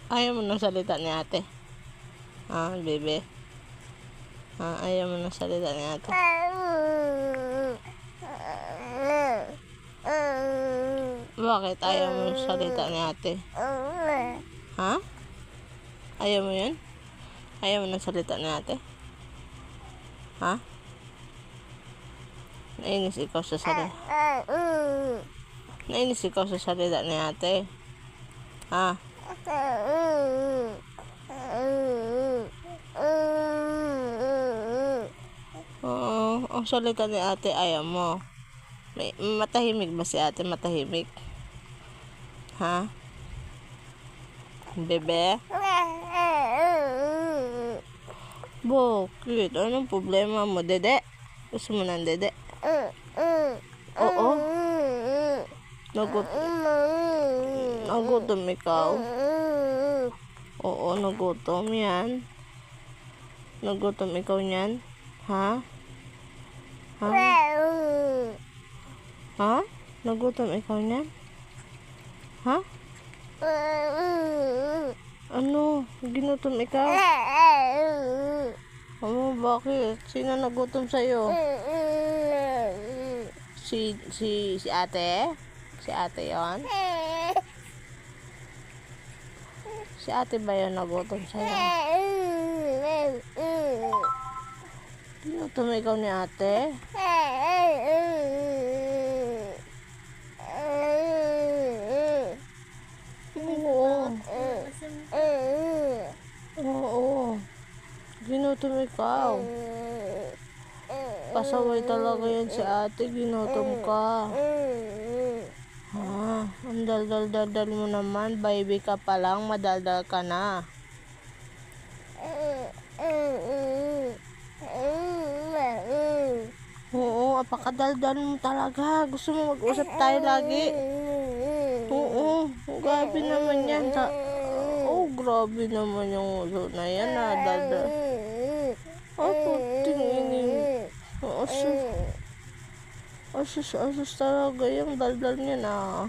Ayaw mo ng salita ni ate. Bebe. Ayaw mo ng salita ni ate. Bakit ayaw mo ng salita ni ate? Ayaw mo yun? Ayaw mo ng salita ni ate? Nainis ikaw sa salita. Nainis ikaw sa salita ni ate. Oo, ang salita ni ate ayaw mo. Matahimik ba si ate? Matahimik? Bebe? Bakit? Anong problema mo, dede? Gusto mo ng dede? Oo? Nagutom ikaw? Oo, nagutom yan. Nagutom ikaw niyan? Nagutom ikaw niyan? Ano? Ginutom ikaw? Bakit? Sino nagutom sa'yo? Si ate? Si ate yon? Si ate ba yun nagutom sa'yo? Ginutom ikaw ni ate? Oo. Ginutom ikaw. Pasaway talaga yan si ate. Ginutom ka. Ang daldal-daldal mo naman. Baby ka pa lang. Madaldal ka na. Oo, apakadaldal mo talaga. Gusto mo mag-usap tayo lagi? Oo, grabe naman yan. Grabe naman yung ulo na yan. Daldal. Puting ining. Asus talaga yung daldal niya na.